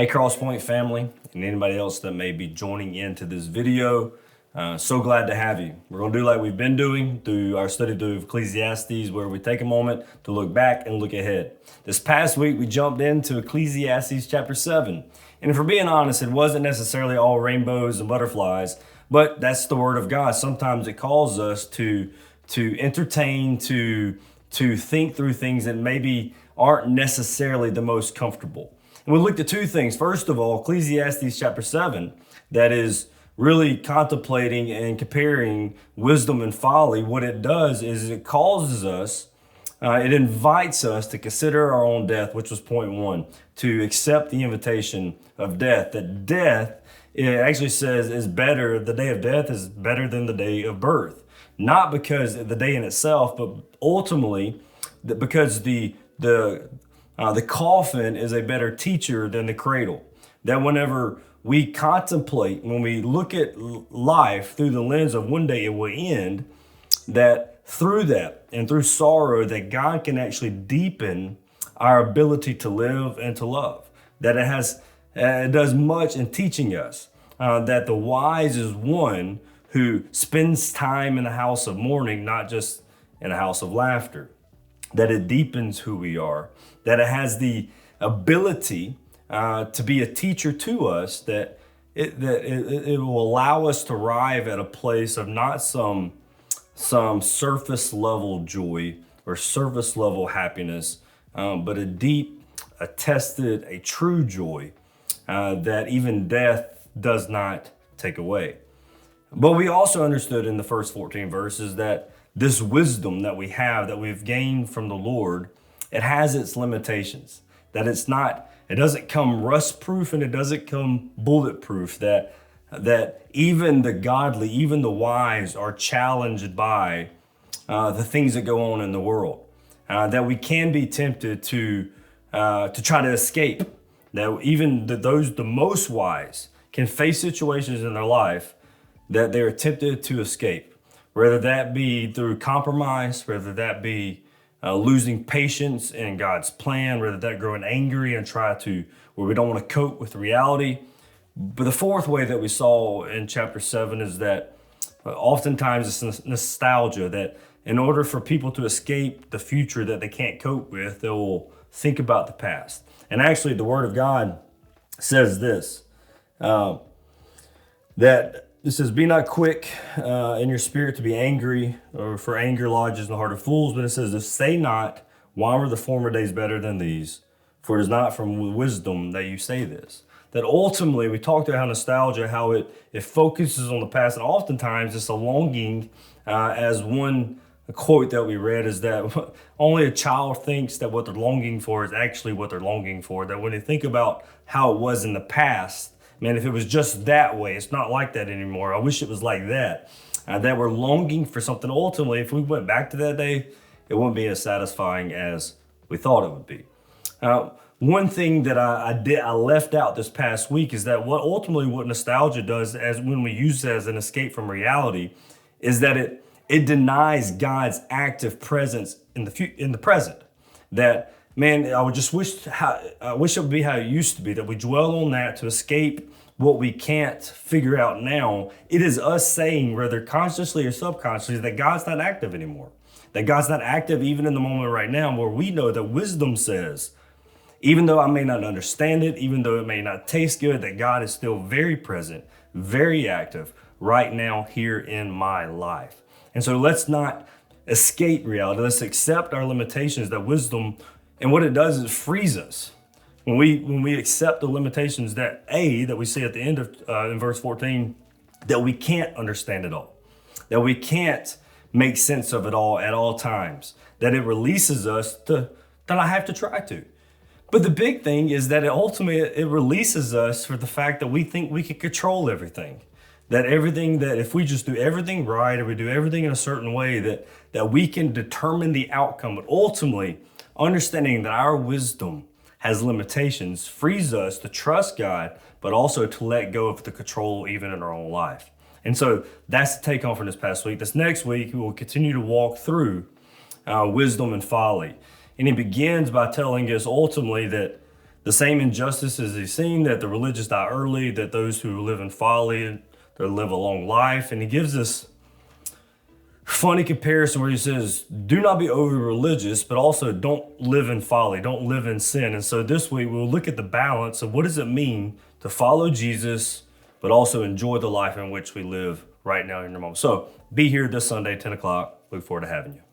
Hey, Crosspointe family, and anybody else that may be joining into this video, so glad to have you. We're going to do like we've been doing through our study through Ecclesiastes, where we take a moment to look back and look ahead. This past week, we jumped into Ecclesiastes chapter 7. And if we're being honest, it wasn't necessarily all rainbows and butterflies, but that's the word of God. Sometimes it calls us to entertain, to think through things that maybe aren't necessarily the most comfortable. And we looked at two things. First of all, Ecclesiastes chapter 7, that is really contemplating and comparing wisdom and folly. What it does is it causes us, it invites us to consider our own death, which was point one, to accept the invitation of death. That death, it actually says, is better, the day of death is better than the day of birth. Not because of the day in itself, but ultimately because the coffin is a better teacher than the cradle. That whenever we contemplate, when we look at life through the lens of one day it will end, that through that and through sorrow, that God can actually deepen our ability to live and to love. That it does much in teaching us that the wise is one who spends time in the house of mourning, not just in a house of laughter. That it deepens who we are, that it has the ability to be a teacher to us, that it will allow us to arrive at a place of not some surface level joy or surface level happiness, but a deep, a tested, a true joy that even death does not take away. But we also understood in the first 14 verses that this wisdom that we have, that we've gained from the Lord, it has its limitations. That it doesn't come rust proof and it doesn't come bulletproof. That even the godly, even the wise are challenged by the things that go on in the world. That we can be tempted to try to escape. That even the most wise can face situations in their life that they're tempted to escape. Whether that be through compromise, whether that be losing patience in God's plan, whether that growing angry and where we don't want to cope with reality. But the fourth way that we saw in chapter 7 is that oftentimes it's nostalgia, that in order for people to escape the future that they can't cope with, they will think about the past. And actually the word of God says this, that it says, be not quick in your spirit to be angry, or for anger lodges in the heart of fools. But it says, say not, why were the former days better than these? For it is not from wisdom that you say this. That ultimately, we talked about how nostalgia, how it focuses on the past. And oftentimes it's a longing, as one quote that we read is that only a child thinks that what they're longing for is actually what they're longing for. That when they think about how it was in the past, man, if it was just that way, it's not like that anymore. I wish it was like that. That we're longing for something. Ultimately, if we went back to that day, it wouldn't be as satisfying as we thought it would be. One thing that I left out this past week is that what nostalgia does, as when we use it as an escape from reality, is that it denies God's active presence in the present. That, man, I wish it would be how it used to be, that we dwell on that to escape what we can't figure out now. It is us saying, whether consciously or subconsciously, that God's not active anymore. That God's not active even in the moment right now, where we know that wisdom says, even though I may not understand it, even though it may not taste good, that God is still very present, very active right now here in my life. And so let's not escape reality. Let's accept our limitations, that wisdom. And what it does is it frees us. When we accept the limitations that we see at the end of in verse 14, that we can't understand it all, that we can't make sense of it all at all times, that it releases us to not have to try to. But the big thing is that it releases us for the fact that we think we can control everything. That if we just do everything right, or we do everything in a certain way, that we can determine the outcome. But ultimately, understanding that our wisdom has limitations frees us to trust God, but also to let go of the control even in our own life. And so that's the take home from this past week. This next week, we will continue to walk through wisdom and folly. And he begins by telling us ultimately that the same injustices he's seen, that the religious die early, that those who live in folly, they live a long life. And he gives this funny comparison where he says, do not be over religious, but also don't live in folly, don't live in sin. And so this week we'll look at the balance of what does it mean to follow Jesus, but also enjoy the life in which we live right now in your moment. So be here this Sunday, 10 o'clock. Look forward to having you.